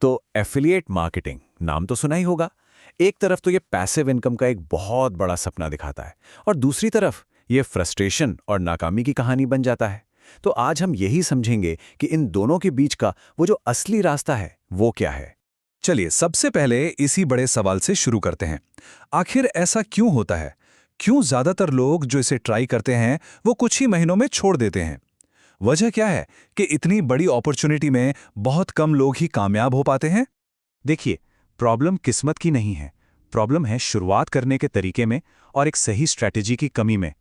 तो affiliate marketing नाम तो सुना ही होगा। एक तरफ तो ये पैसिव इनकम का एक बहुत बड़ा सपना दिखाता है और दूसरी तरफ ये फ्रस्ट्रेशन और नाकामी की कहानी बन जाता है। तो आज हम यही समझेंगे कि इन दोनों के बीच का वो जो असली रास्ता है वो क्या है। चलिए सबसे पहले इसी बड़े सवाल से शुरू करते हैं। आखिर ऐसा क्यों होता है? क्यों ज्यादातर लोग जो इसे ट्राई करते हैं वो कुछ ही महीनों में छोड़ देते हैं? वजह क्या है कि इतनी बड़ी अपॉर्चुनिटी में बहुत कम लोग ही कामयाब हो पाते हैं? देखिए, प्रॉब्लम किस्मत की नहीं है। प्रॉब्लम है शुरुआत करने के तरीके में और एक सही स्ट्रैटेजी की कमी में।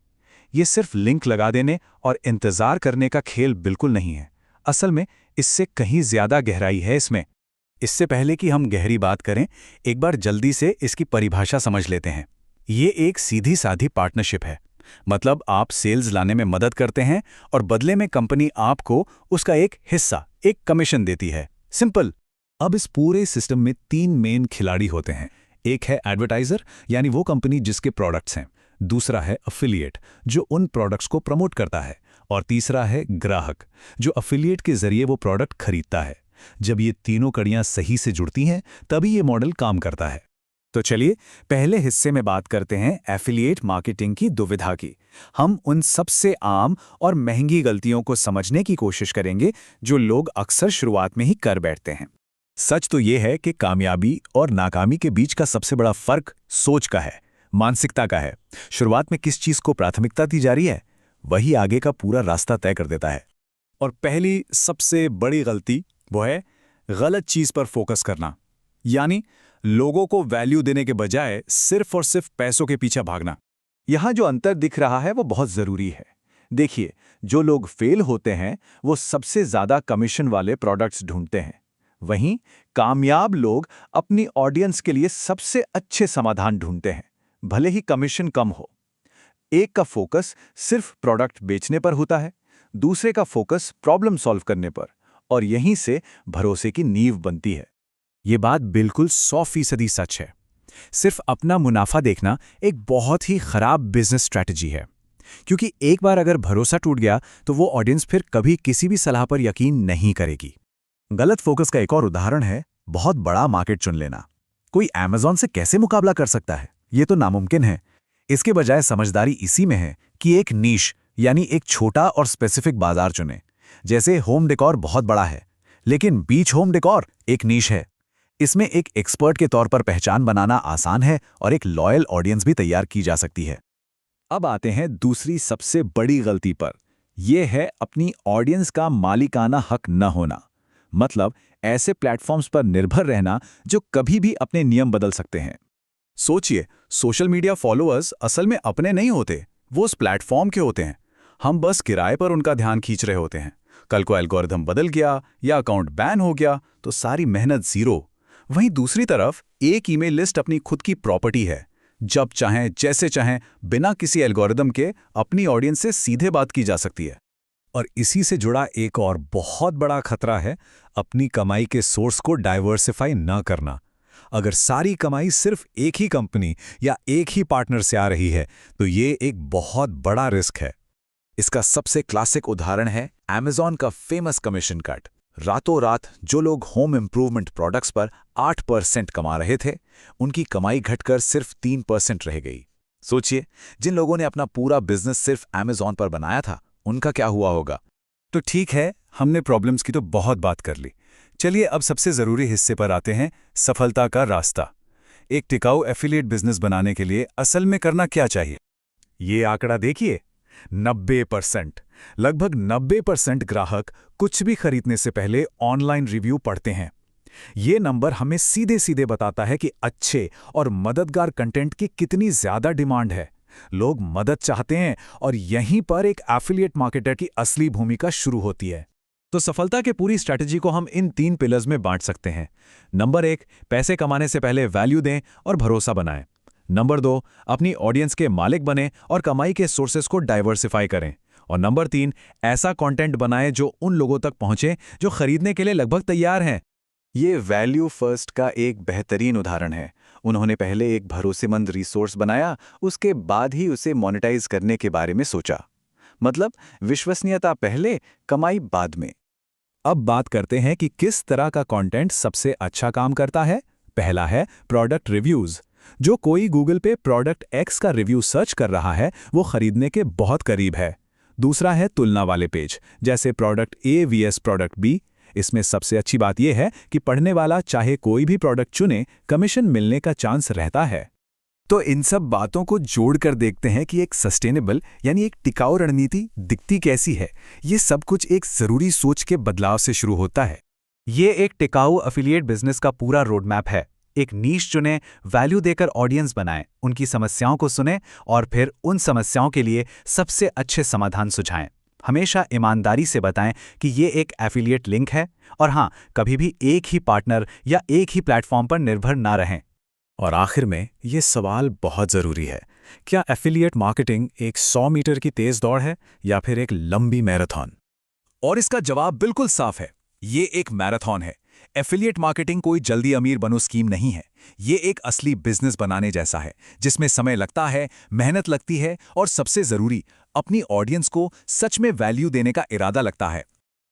ये सिर्फ लिंक लगा देने और इंतजार करने का खेल बिल्कुल नहीं है। असल में इससे कहीं ज्यादा गहराई है इसमें। इससे पहले कि हम गहरी बात करें, एक बार जल्दी से इसकी परिभाषा समझ लेते हैं। ये एक सीधी साधी पार्टनरशिप है। मतलब आप सेल्स लाने में मदद करते हैं और बदले में कंपनी आपको उसका एक हिस्सा, एक कमीशन देती है। सिंपल। अब इस पूरे सिस्टम में तीन मेन खिलाड़ी होते हैं। एक है एडवर्टाइजर, यानी वो कंपनी जिसके प्रोडक्ट्स हैं। दूसरा है अफिलिएट, जो उन प्रोडक्ट्स को प्रमोट करता है। और तीसरा है ग्राहक, जो अफिलिएट के जरिए वो प्रोडक्ट खरीदता है। जब ये तीनों कड़ियां सही से जुड़ती हैं, तभी ये मॉडल काम करता है। तो चलिए पहले हिस्से में बात करते हैं एफिलिएट मार्केटिंग की दुविधा की। हम उन सबसे आम और महंगी गलतियों को समझने की कोशिश करेंगे जो लोग अक्सर शुरुआत में ही कर बैठते हैं। सच तो ये है कि कामयाबी और नाकामी के बीच का सबसे बड़ा फर्क सोच का है, मानसिकता का है। शुरुआत में किस चीज को प्राथमिकता दी जा रही है, वही आगे का पूरा रास्ता तय कर देता है। और पहली सबसे बड़ी गलती वो है गलत चीज पर फोकस करना। यानी लोगों को वैल्यू देने के बजाय सिर्फ और सिर्फ पैसों के पीछे भागना। यहां जो अंतर दिख रहा है वो बहुत जरूरी है। देखिए, जो लोग फेल होते हैं वो सबसे ज्यादा कमीशन वाले प्रोडक्ट्स ढूंढते हैं। वहीं कामयाब लोग अपनी ऑडियंस के लिए सबसे अच्छे समाधान ढूंढते हैं, भले ही कमीशन कम हो। एक का फोकस सिर्फ प्रोडक्ट बेचने पर होता है, दूसरे का फोकस प्रॉब्लम सॉल्व करने पर, और यहीं से भरोसे की नींव बनती है। ये बात बिल्कुल 100% सच है। सिर्फ अपना मुनाफा देखना एक बहुत ही खराब बिजनेस स्ट्रैटेजी है, क्योंकि एक बार अगर भरोसा टूट गया तो वो ऑडियंस फिर कभी किसी भी सलाह पर यकीन नहीं करेगी। गलत फोकस का एक और उदाहरण है बहुत बड़ा मार्केट चुन लेना। कोई अमेज़न से कैसे मुकाबला कर सकता है? ये तो नामुमकिन है। इसके बजाय समझदारी इसी में है कि एक नीश, यानी एक छोटा और स्पेसिफिक बाजार चुने। जैसे होम डेकोर बहुत बड़ा है, लेकिन बीच होम डेकोर एक नीश है। इसमें एक एक्सपर्ट के तौर पर पहचान बनाना आसान है और एक लॉयल ऑडियंस भी तैयार की जा सकती है। अब आते हैं दूसरी सबसे बड़ी गलती पर। यह है अपनी ऑडियंस का मालिकाना हक न होना। मतलब ऐसे प्लेटफॉर्म्स पर निर्भर रहना जो कभी भी अपने नियम बदल सकते हैं। सोचिए, सोशल मीडिया फॉलोअर्स असल में अपने नहीं होते, वो उस प्लेटफॉर्म के होते हैं। हम बस किराए पर उनका ध्यान खींच रहे होते हैं। कल को एल्गोरिथम बदल गया या अकाउंट बैन हो गया तो सारी मेहनत जीरो। वहीं दूसरी तरफ एक ईमेल लिस्ट अपनी खुद की प्रॉपर्टी है। जब चाहें, जैसे चाहें, बिना किसी एल्गोरिथम के अपनी ऑडियंस से सीधे बात की जा सकती है। और इसी से जुड़ा एक और बहुत बड़ा खतरा है अपनी कमाई के सोर्स को डाइवर्सिफाई न करना। अगर सारी कमाई सिर्फ एक ही कंपनी या एक ही पार्टनर से आ रही है तो ये एक बहुत बड़ा रिस्क है। इसका सबसे क्लासिक उदाहरण है अमेज़न का फेमस कमीशन कट। रातों रात जो लोग होम इंप्रूवमेंट प्रोडक्ट्स पर 8% कमा रहे थे, उनकी कमाई घटकर सिर्फ 3% रह गई। सोचिए, जिन लोगों ने अपना पूरा बिजनेस सिर्फ अमेज़न पर बनाया था, उनका क्या हुआ होगा? तो ठीक है, हमने प्रॉब्लम्स की तो बहुत बात कर ली। चलिए अब सबसे जरूरी हिस्से पर आते हैं, सफलता का रास्ता। एक टिकाऊ एफिलिएट बिजनेस बनाने के लिए असल में करना क्या चाहिए? ये आंकड़ा देखिए, 90%। लगभग 90% ग्राहक कुछ भी खरीदने से पहले ऑनलाइन रिव्यू पढ़ते हैं। ये नंबर हमें सीधे सीधे बताता है कि अच्छे और मददगार कंटेंट की कितनी ज्यादा डिमांड है। लोग मदद चाहते हैं और यहीं पर एक एफिलिएट मार्केटर की असली भूमिका शुरू होती है। तो सफलता के पूरी स्ट्रैटेजी को हम इन 3 पिलर्स में बांट सकते हैं। नंबर 1, पैसे कमाने से पहले वैल्यू दें और भरोसा बनाएं। नंबर 2, अपनी ऑडियंस के मालिक बने और कमाई के सोर्सेस को डाइवर्सिफाई करें। और नंबर 3, ऐसा कंटेंट बनाएं जो उन लोगों तक पहुंचे जो खरीदने के लिए लगभग तैयार हैं। ये वैल्यू फर्स्ट का एक बेहतरीन उदाहरण है। उन्होंने पहले एक भरोसेमंद रिसोर्स बनाया, उसके बाद ही उसे मोनेटाइज करने के बारे में सोचा। मतलब विश्वसनीयता पहले, कमाई बाद में। अब बात करते हैं कि किस तरह का कंटेंट सबसे अच्छा काम करता है। पहला है प्रोडक्ट रिव्यूज। जो कोई गूगल पे प्रोडक्ट एक्स का रिव्यू सर्च कर रहा है वो खरीदने के बहुत करीब है। दूसरा है तुलना वाले पेज, जैसे product A VS product B. इसमें सबसे अच्छी बात यह है कि पढ़ने वाला चाहे कोई भी प्रोडक्ट चुने, कमीशन मिलने का चांस रहता है। तो इन सब बातों को जोड़कर देखते हैं कि एक सस्टेनेबल यानी एक टिकाऊ रणनीति दिखती कैसी है। ये सब कुछ एक जरूरी सोच के बदलाव से शुरू होता है। ये एक टिकाऊ एफिलिएट बिजनेस का पूरा रोड मैप है। एक नीश चुनें, वैल्यू देकर ऑडियंस बनाएं, उनकी समस्याओं को सुनें और फिर उन समस्याओं के लिए सबसे अच्छे समाधान सुझाएं। हमेशा ईमानदारी से बताएं कि ये एक एफिलिएट लिंक है और हाँ, कभी भी एक ही पार्टनर या एक ही प्लेटफॉर्म पर निर्भर ना रहें। और आखिर में ये सवाल बहुत ज़रूरी है, क्या एफिलिएट मार्केटिंग एक 100 मीटर की तेज़ दौड़ है या फिर एक लंबी मैराथन? और इसका जवाब बिल्कुल साफ है, ये एक मैराथन है। एफिलिएट मार्केटिंग कोई जल्दी अमीर बनो स्कीम नहीं है। ये एक असली बिजनेस बनाने जैसा है, जिसमें समय लगता है, मेहनत लगती है और सबसे ज़रूरी, अपनी ऑडियंस को सच में वैल्यू देने का इरादा लगता है।